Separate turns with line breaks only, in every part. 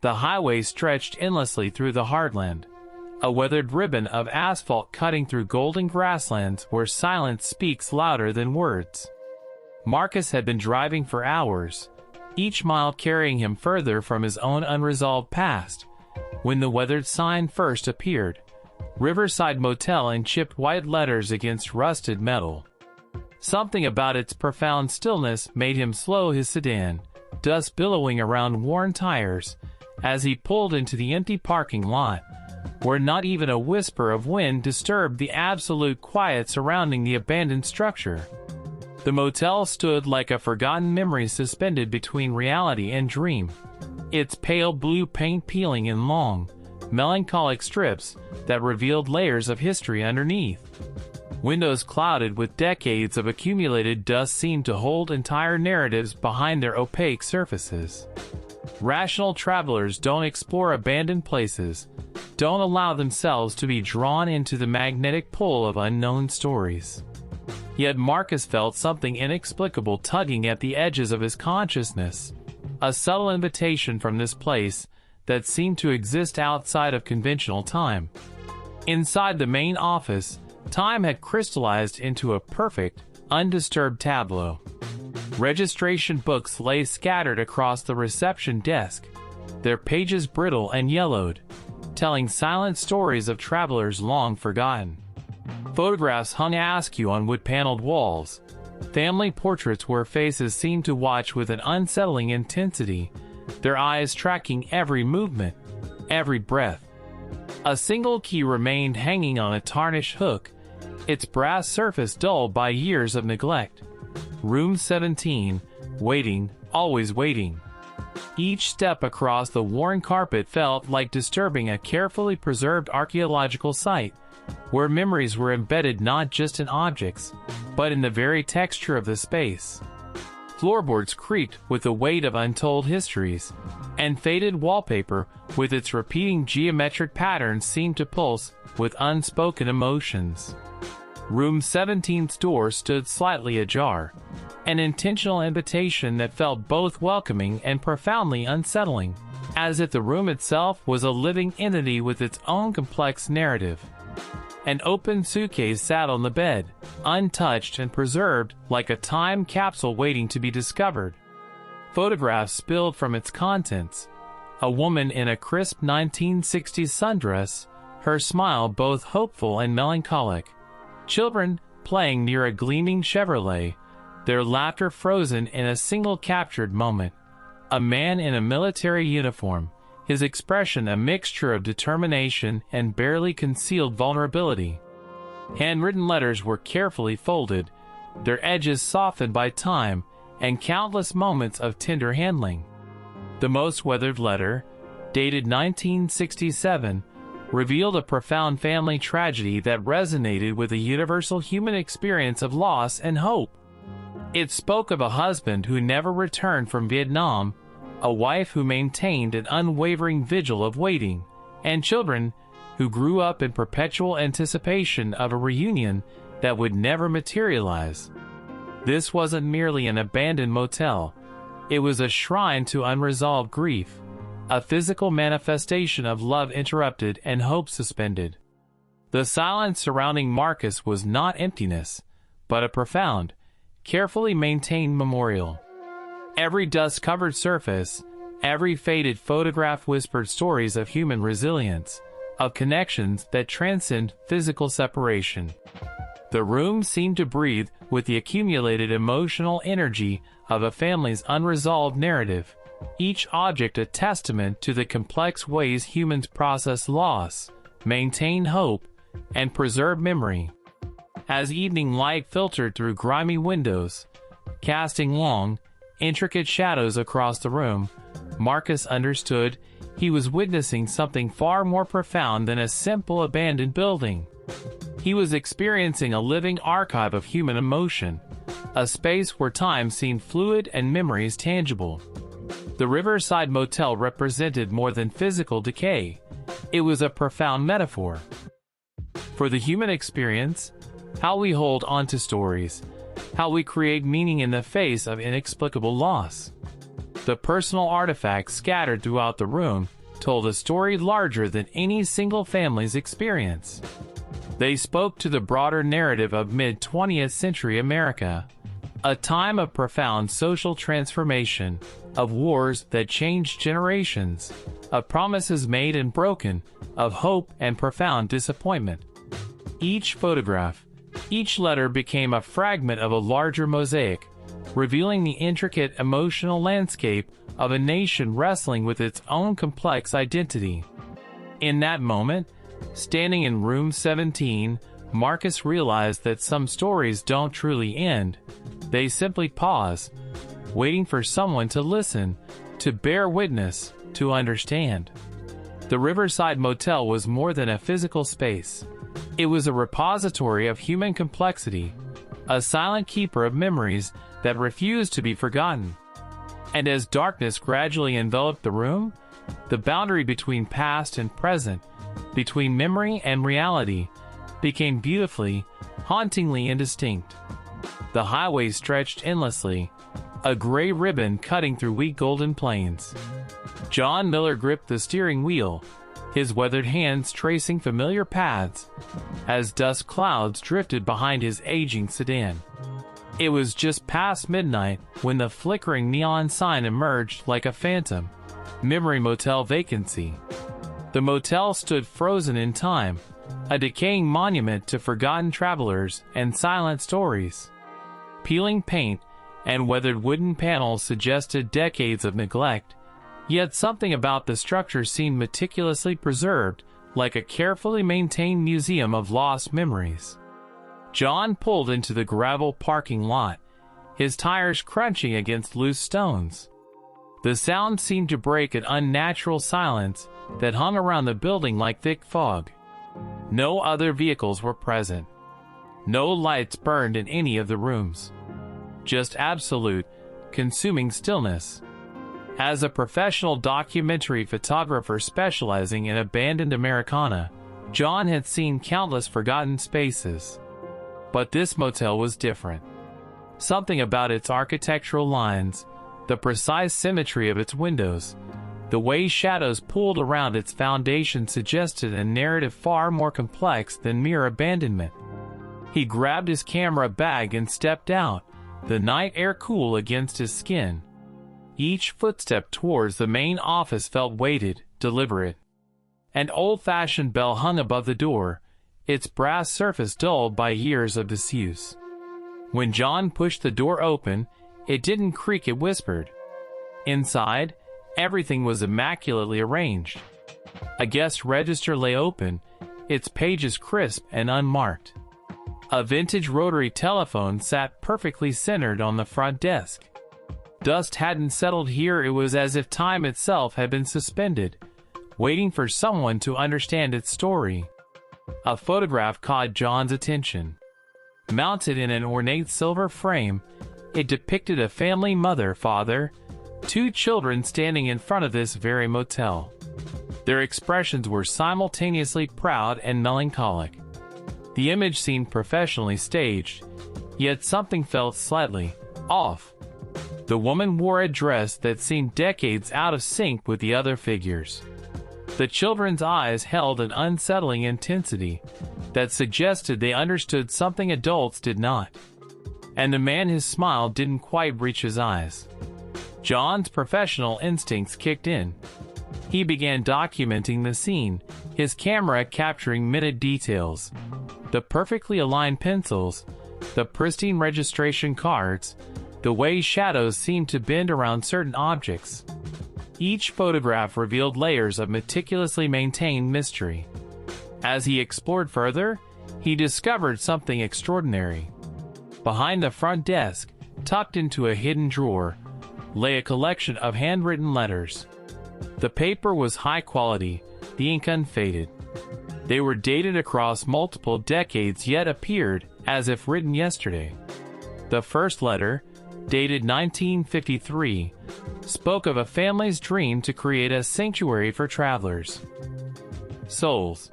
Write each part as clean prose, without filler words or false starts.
The highway stretched endlessly through the heartland, a weathered ribbon of asphalt cutting through golden grasslands where silence speaks louder than words. Marcus had been driving for hours, each mile carrying him further from his own unresolved past, when the weathered sign first appeared, Riverside Motel in chipped white letters against rusted metal. Something about its profound stillness made him slow his sedan, dust billowing around worn tires, as he pulled into the empty parking lot, where not even a whisper of wind disturbed the absolute quiet surrounding the abandoned structure. The motel stood like a forgotten memory suspended between reality and dream, its pale blue paint peeling in long, melancholic strips that revealed layers of history underneath. Windows clouded with decades of accumulated dust seemed to hold entire narratives behind their opaque surfaces. Rational travelers don't explore abandoned places, don't allow themselves to be drawn into the magnetic pull of unknown stories. Yet Marcus felt something inexplicable tugging at the edges of his consciousness, a subtle invitation from this place that seemed to exist outside of conventional time. Inside the main office, time had crystallized into a perfect, undisturbed tableau. Registration books lay scattered across the reception desk, their pages brittle and yellowed, telling silent stories of travelers long forgotten. Photographs hung askew on wood-paneled walls, family portraits where faces seemed to watch with an unsettling intensity, their eyes tracking every movement, every breath. A single key remained hanging on a tarnished hook, its brass surface dulled by years of neglect. Room 17, waiting, always waiting. Each step across the worn carpet felt like disturbing a carefully preserved archaeological site, where memories were embedded not just in objects, but in the very texture of the space. Floorboards creaked with the weight of untold histories, and faded wallpaper, with its repeating geometric patterns, seemed to pulse with unspoken emotions. Room 17's door stood slightly ajar, an intentional invitation that felt both welcoming and profoundly unsettling, as if the room itself was a living entity with its own complex narrative. An open suitcase sat on the bed, untouched and preserved like a time capsule waiting to be discovered. Photographs spilled from its contents. A woman in a crisp 1960s sundress, her smile both hopeful and melancholic. Children playing near a gleaming Chevrolet, their laughter frozen in a single captured moment. A man in a military uniform, his expression a mixture of determination and barely concealed vulnerability. Handwritten letters were carefully folded, their edges softened by time and countless moments of tender handling. The most weathered letter, dated 1967, revealed a profound family tragedy that resonated with a universal human experience of loss and hope. It spoke of a husband who never returned from Vietnam, a wife who maintained an unwavering vigil of waiting, and children who grew up in perpetual anticipation of a reunion that would never materialize. This wasn't merely an abandoned motel. It was a shrine to unresolved grief, a physical manifestation of love interrupted and hope suspended. The silence surrounding Marcus was not emptiness, but a profound, carefully maintained memorial. Every dust-covered surface, every faded photograph whispered stories of human resilience, of connections that transcend physical separation. The room seemed to breathe with the accumulated emotional energy of a family's unresolved narrative, each object a testament to the complex ways humans process loss, maintain hope, and preserve memory. As evening light filtered through grimy windows, casting long, intricate shadows across the room, Marcus understood he was witnessing something far more profound than a simple abandoned building. He was experiencing a living archive of human emotion, a space where time seemed fluid and memories tangible. The Riverside Motel represented more than physical decay. It was a profound metaphor for the human experience, how we hold onto stories, how we create meaning in the face of inexplicable loss. The personal artifacts scattered throughout the room told a story larger than any single family's experience. They spoke to the broader narrative of mid-20th century America, a time of profound social transformation, of wars that changed generations, of promises made and broken, of hope and profound disappointment. Each photograph, each letter became a fragment of a larger mosaic, revealing the intricate emotional landscape of a nation wrestling with its own complex identity. In that moment, standing in room 17, Marcus realized that some stories don't truly end. They simply pause, waiting for someone to listen, to bear witness, to understand. The Riverside Motel was more than a physical space. It was a repository of human complexity, a silent keeper of memories that refused to be forgotten. And as darkness gradually enveloped the room, the boundary between past and present, between memory and reality, became beautifully, hauntingly indistinct. The highway stretched endlessly, a gray ribbon cutting through wheat golden plains. John Miller gripped the steering wheel, his weathered hands tracing familiar paths, as dust clouds drifted behind his aging sedan. It was just past midnight when the flickering neon sign emerged like a phantom. Memory Motel vacancy. The motel stood frozen in time, a decaying monument to forgotten travelers and silent stories. Peeling paint and weathered wooden panels suggested decades of neglect, yet something about the structure seemed meticulously preserved, like a carefully maintained museum of lost memories. John pulled into the gravel parking lot, his tires crunching against loose stones. The sound seemed to break an unnatural silence that hung around the building like thick fog. No other vehicles were present. No lights burned in any of the rooms. Just absolute, consuming stillness. As a professional documentary photographer specializing in abandoned Americana, John had seen countless forgotten spaces. But this motel was different. Something about its architectural lines, the precise symmetry of its windows, the way shadows pulled around its foundation suggested a narrative far more complex than mere abandonment. He grabbed his camera bag and stepped out, the night air cool against his skin. Each footstep towards the main office felt weighted, deliberate. An old-fashioned bell hung above the door, its brass surface dulled by years of disuse. When John pushed the door open, it didn't creak, it whispered. Inside, everything was immaculately arranged. A guest register lay open, its pages crisp and unmarked. A vintage rotary telephone sat perfectly centered on the front desk. Dust hadn't settled here, it was as if time itself had been suspended, waiting for someone to understand its story. A photograph caught John's attention. Mounted in an ornate silver frame, it depicted a family mother, father, two children standing in front of this very motel. Their expressions were simultaneously proud and melancholic. The image seemed professionally staged, yet something felt slightly off. The woman wore a dress that seemed decades out of sync with the other figures. The children's eyes held an unsettling intensity that suggested they understood something adults did not. And the man, his smile didn't quite reach his eyes. John's professional instincts kicked in. He began documenting the scene, his camera capturing minute details. The perfectly aligned pencils, the pristine registration cards, the way shadows seemed to bend around certain objects. Each photograph revealed layers of meticulously maintained mystery. As he explored further, he discovered something extraordinary. Behind the front desk, tucked into a hidden drawer, lay a collection of handwritten letters. The paper was high quality, the ink unfaded. They were dated across multiple decades yet appeared as if written yesterday. The first letter, dated 1953, spoke of a family's dream to create a sanctuary for travelers. Souls.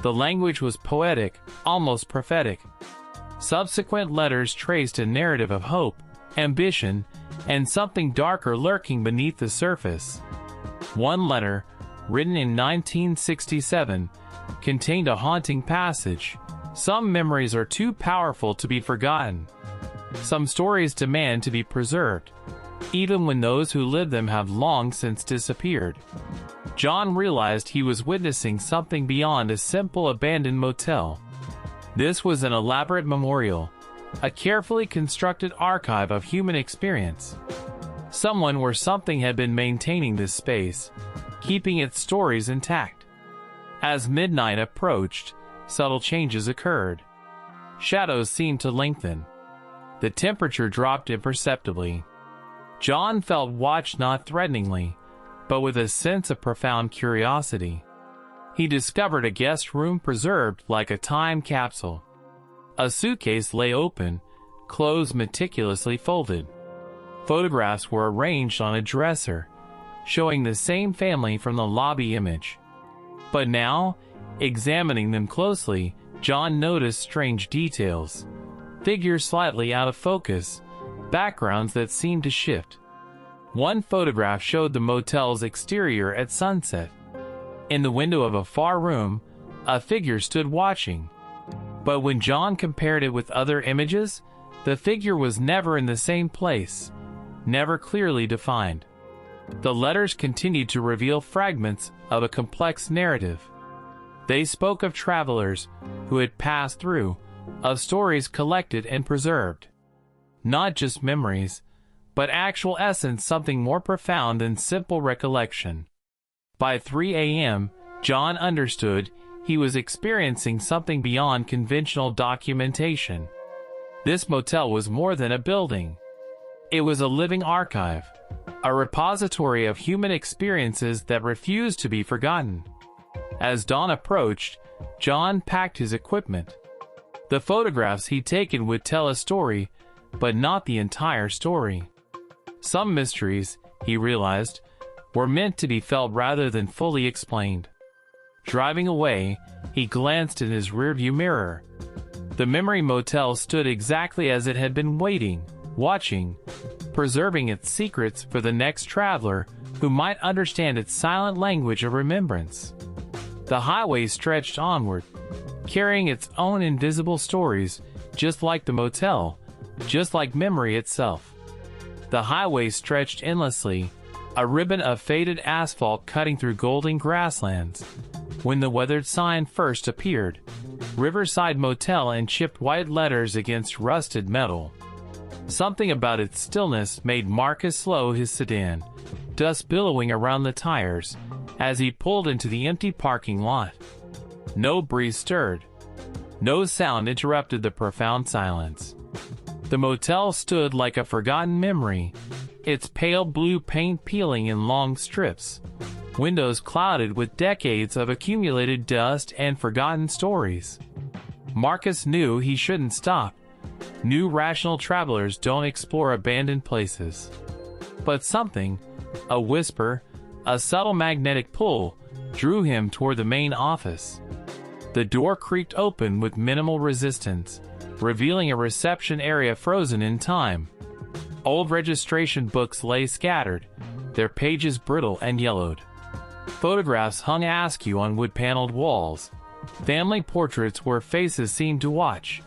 The language was poetic, almost prophetic. Subsequent letters traced a narrative of hope, ambition, and something darker lurking beneath the surface. One letter, written in 1967, contained a haunting passage. Some memories are too powerful to be forgotten. Some stories demand to be preserved, even when those who lived them have long since disappeared. John realized he was witnessing something beyond a simple abandoned motel. This was an elaborate memorial, a carefully constructed archive of human experience. Someone or something had been maintaining this space, keeping its stories intact. As midnight approached, subtle changes occurred. Shadows seemed to lengthen. The temperature dropped imperceptibly. John felt watched not threateningly, but with a sense of profound curiosity. He discovered a guest room preserved like a time capsule. A suitcase lay open, clothes meticulously folded. Photographs were arranged on a dresser, showing the same family from the lobby image. But now, examining them closely, John noticed strange details. Figures slightly out of focus, backgrounds that seemed to shift. One photograph showed the motel's exterior at sunset. In the window of a far room, a figure stood watching. But when John compared it with other images, the figure was never in the same place, never clearly defined. The letters continued to reveal fragments of a complex narrative. They spoke of travelers who had passed through, of stories collected and preserved. Not just memories, but actual essence, something more profound than simple recollection. By 3 a.m., John understood he was experiencing something beyond conventional documentation. This motel was more than a building. It was a living archive, a repository of human experiences that refused to be forgotten. As dawn approached, John packed his equipment. The photographs he'd taken would tell a story, but not the entire story. Some mysteries, he realized, were meant to be felt rather than fully explained. Driving away, he glanced in his rearview mirror. The memory motel stood exactly as it had been waiting, watching, preserving its secrets for the next traveler who might understand its silent language of remembrance. The highway stretched onward, carrying its own invisible stories, just like the motel, just like memory itself. The highway stretched endlessly, a ribbon of faded asphalt cutting through golden grasslands. When the weathered sign first appeared, Riverside Motel in chipped white letters against rusted metal. Something about its stillness made Marcus slow his sedan, dust billowing around the tires, as he pulled into the empty parking lot. No breeze stirred. No sound interrupted the profound silence. The motel stood like a forgotten memory, its pale blue paint peeling in long strips, windows clouded with decades of accumulated dust and forgotten stories. Marcus knew he shouldn't stop. New rational travelers don't explore abandoned places. But something, a whisper, a subtle magnetic pull, drew him toward the main office. The door creaked open with minimal resistance, revealing a reception area frozen in time. Old registration books lay scattered, their pages brittle and yellowed. Photographs hung askew on wood-paneled walls. Family portraits where faces seemed to watch,